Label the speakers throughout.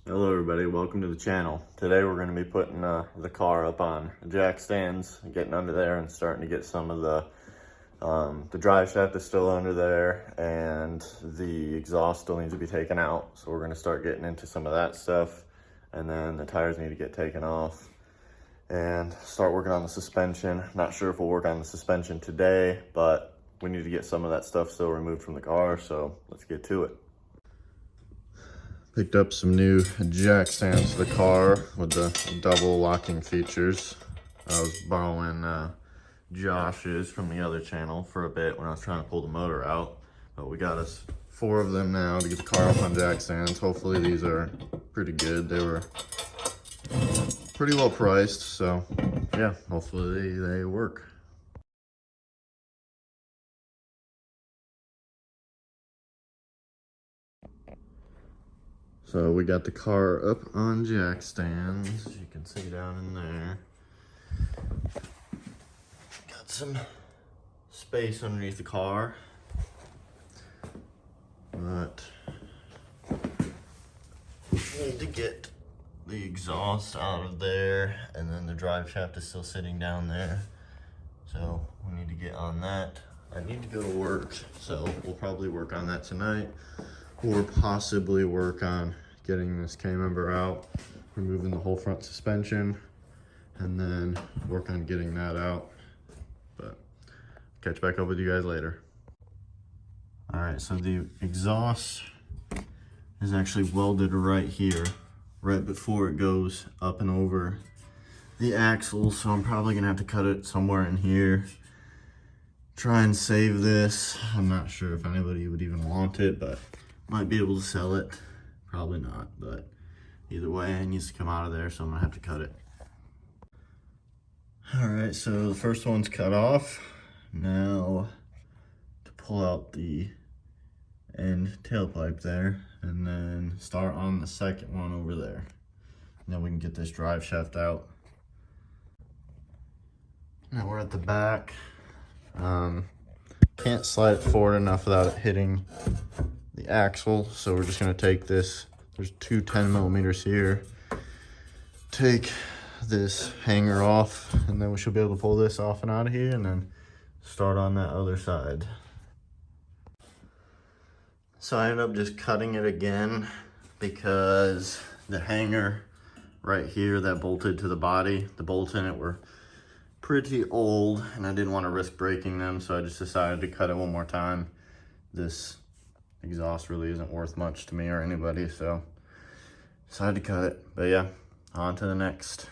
Speaker 1: Hello everybody, welcome to the channel. Today we're going to be putting the car up on jack stands, getting under there and starting to get some of the drive shaft is still under there and the exhaust still needs to be taken out. So we're going to start getting into some of that stuff, and then the tires need to get taken off and start working on the suspension. Not sure if we'll work on the suspension today, but we need to get some of that stuff still removed from the car, so let's get to it. Picked up some new jack stands for the car with the double locking features. I was borrowing Josh's from the other channel for a bit when I was trying to pull the motor out. But we got us 4 of them now to get the car up on jack stands. Hopefully these are pretty good. They were pretty well priced, so yeah, hopefully they work. So we got the car up on jack stands, as you can see down in there. Got some space underneath the car, but we need to get the exhaust out of there, and then the drive shaft is still sitting down there. So we need to get on that. I need to go to work, so we'll probably work on that tonight. Or possibly work on getting this K-member out, removing the whole front suspension, and then work on getting that out. But catch back up with you guys later. All right, so the exhaust is actually welded right here, right before it goes up and over the axle. So I'm probably gonna have to cut it somewhere in here. Try and save this. I'm not sure if anybody would even want it, but might be able to sell it, probably not, but either way, it needs to come out of there, so I'm gonna have to cut it. All right, so the first one's cut off. Now to pull out the end tailpipe there, and then start on the second one over there. And then we can get this drive shaft out. Now we're at the back. Can't slide it forward enough without it hitting the axle, so we're just going to take this, there's two 10mm here, take this hanger off, and then we should be able to pull this off and out of here and then start on that other side. So I ended up just cutting it again because the hanger right here that bolted to the body, the bolts in it were pretty old and I didn't want to risk breaking them, so I just decided to cut it one more time. This exhaust really isn't worth much to me or anybody, so decided to cut it. But yeah, on to the next.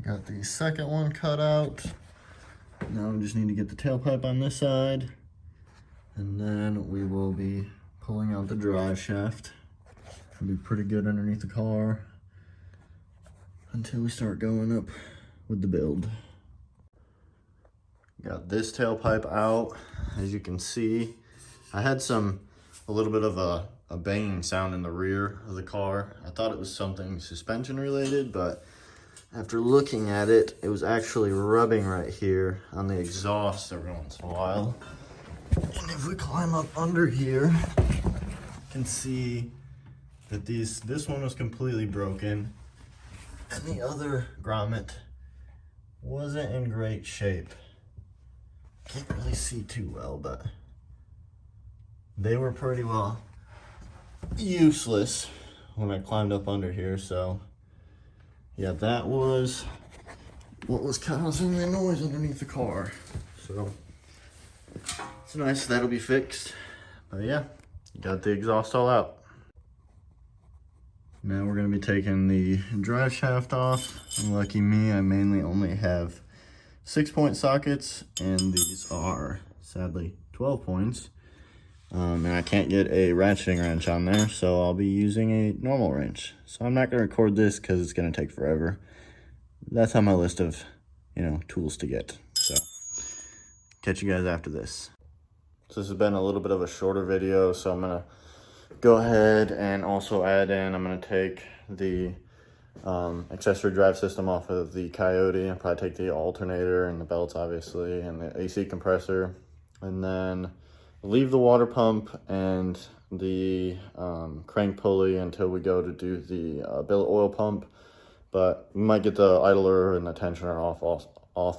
Speaker 1: Got the second one cut out. Now we just need to get the tailpipe on this side, and then we will be pulling out the drive shaft. It'll be pretty good underneath the car until we start going up with the build. Got this tailpipe out. As you can see, I had a little bit of a banging sound in the rear of the car. I thought it was something suspension related, but after looking at it, it was actually rubbing right here on the exhaust every once in a while. And if we climb up under here, you can see that this one was completely broken, and the other grommet wasn't in great shape. Can't really see too well, but they were pretty well useless when I climbed up under here. So yeah, that was what was causing the noise underneath the car. So it's nice that'll be fixed. But yeah, got the exhaust all out. Now we're gonna be taking the drive shaft off. Lucky me, I mainly only have 6-point sockets, and these are sadly 12 points. And I can't get a ratcheting wrench on there, so I'll be using a normal wrench. So I'm not going to record this because it's going to take forever. That's on my list of, tools to get. So catch you guys after this. So this has been a little bit of a shorter video, so I'm going to go ahead and also add in, I'm going to take the accessory drive system off of the Coyote. I'll probably take the alternator and the belts, obviously, and the AC compressor, and then leave the water pump and the crank pulley until we go to do the billet oil pump, but we might get the idler and the tensioner off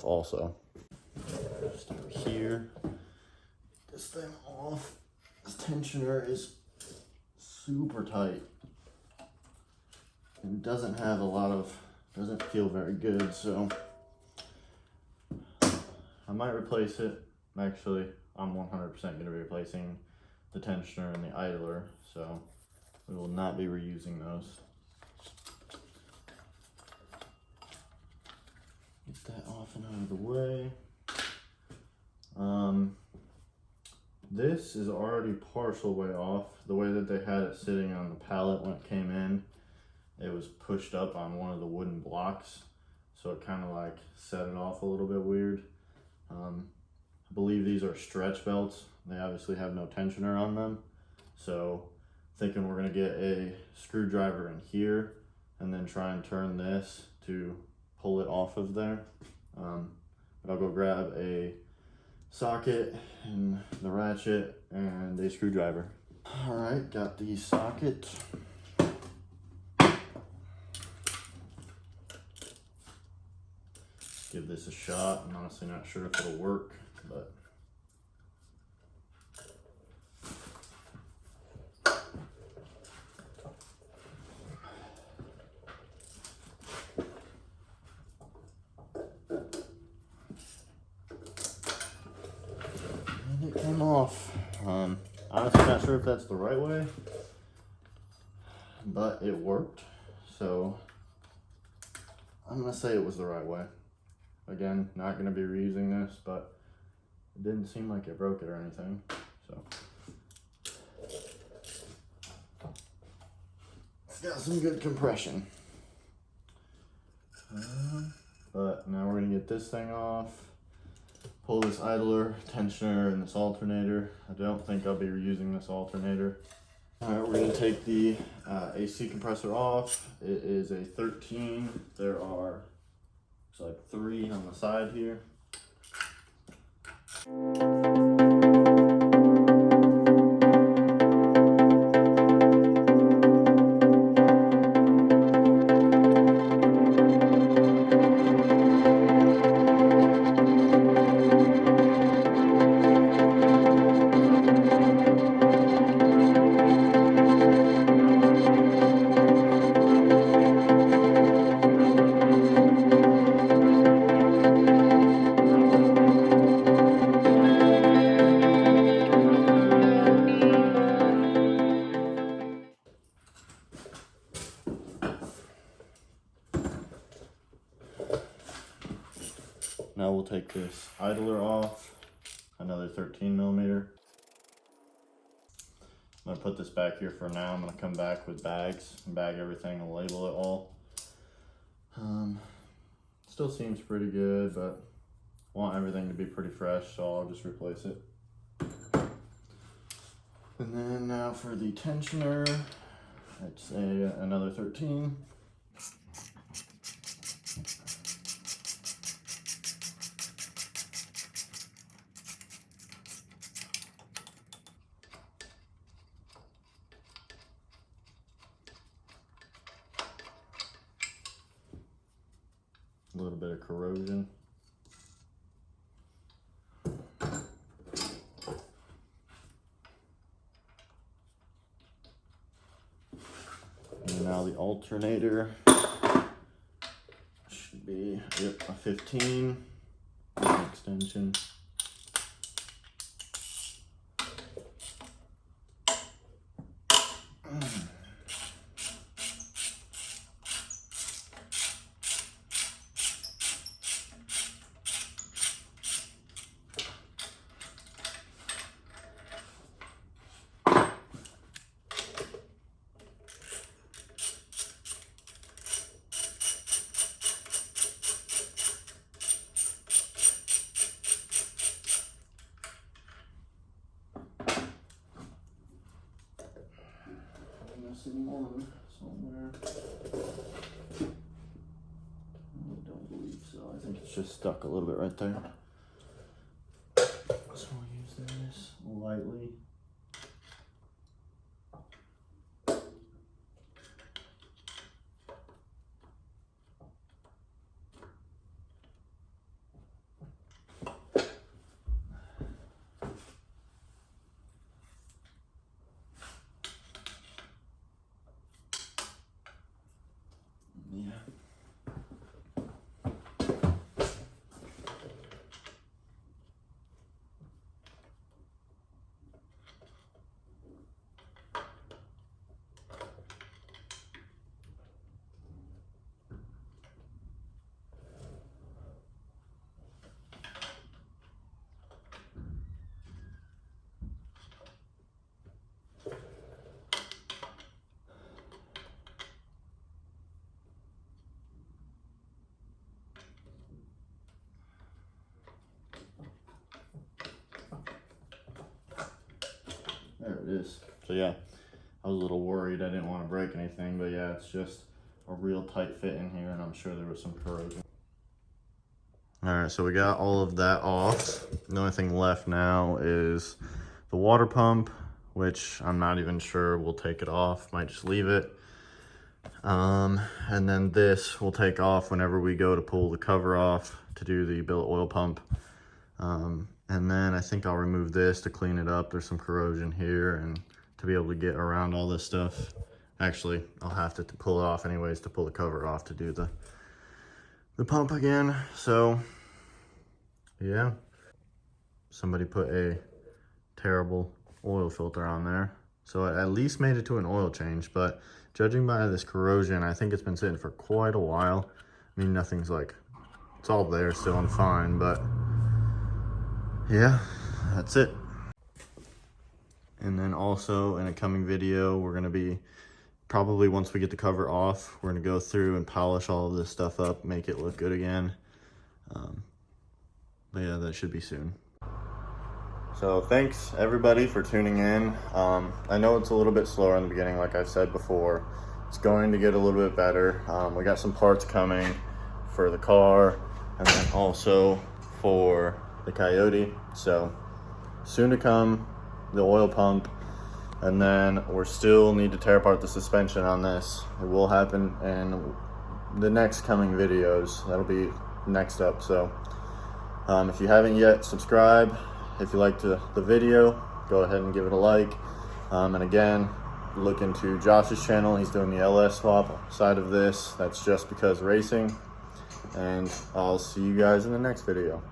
Speaker 1: also. Just over here, get this thing off. This tensioner is super tight. It doesn't have a lot of, doesn't feel very good, so I might replace it. Actually, I'm 100% going to be replacing the tensioner and the idler, so we will not be reusing those. Get that off and out of the way. This is already partial way off. The way that they had it sitting on the pallet when it came in, it was pushed up on one of the wooden blocks, so it kind of like set it off a little bit weird. I believe these are stretch belts. They obviously have no tensioner on them, so thinking we're gonna get a screwdriver in here and then try and turn this to pull it off of there. But I'll go grab a socket and the ratchet and a screwdriver. All right, got the socket. Give this a shot. I'm honestly not sure if it'll work, but and it came off. Honestly not sure if that's the right way, but it worked, so I'm gonna say it was the right way. Again, not gonna be reusing this, but it didn't seem like it broke it or anything, so. It's got some good compression. But now we're gonna get this thing off, pull this idler, tensioner, and this alternator. I don't think I'll be reusing this alternator. All right, we're gonna take the AC compressor off. It is a 13. There are, looks like 3 on the side here. Now we'll take this idler off, another 13 millimeter. I'm gonna put this back here for now. I'm gonna come back with bags and bag everything and label it all. Still seems pretty good, but want everything to be pretty fresh, so I'll just replace it. And then now for the tensioner, it's another 13. A little bit of corrosion. And now the alternator should be, yep, a 15 extension. Missing one somewhere. I don't believe so. I think it's just stuck a little bit right there. So we'll use this lightly. Yeah. There it is. So yeah, I was a little worried. I didn't want to break anything, but yeah, it's just a real tight fit in here, and I'm sure there was some corrosion. All right, so we got all of that off. The only thing left now is the water pump, which I'm not even sure we'll take it off. Might just leave it. And then this we'll take off whenever we go to pull the cover off to do the billet oil pump. And then I think I'll remove this to clean it up. There's some corrosion here, and to be able to get around all this stuff. Actually, I'll have to pull it off anyways to pull the cover off to do the pump again. So yeah, somebody put a terrible oil filter on there. So it at least made it to an oil change, but judging by this corrosion, I think it's been sitting for quite a while. I mean, nothing's like, it's all there still and fine, but yeah, that's it. And then also in a coming video, we're gonna be, probably once we get the cover off, we're gonna go through and polish all of this stuff up, make it look good again. But yeah, that should be soon. So thanks everybody for tuning in. I know it's a little bit slower in the beginning, like I've said before. It's going to get a little bit better. We got some parts coming for the car, and then also for the Coyote. So soon to come, the oil pump, and then we're still need to tear apart the suspension on this. It will happen in the next coming videos. That'll be next up. So if you haven't yet, subscribe. If you liked the video, go ahead and give it a like. And again, look into Josh's channel. He's doing the LS swap side of this. That's Just Because Racing. And I'll see you guys in the next video.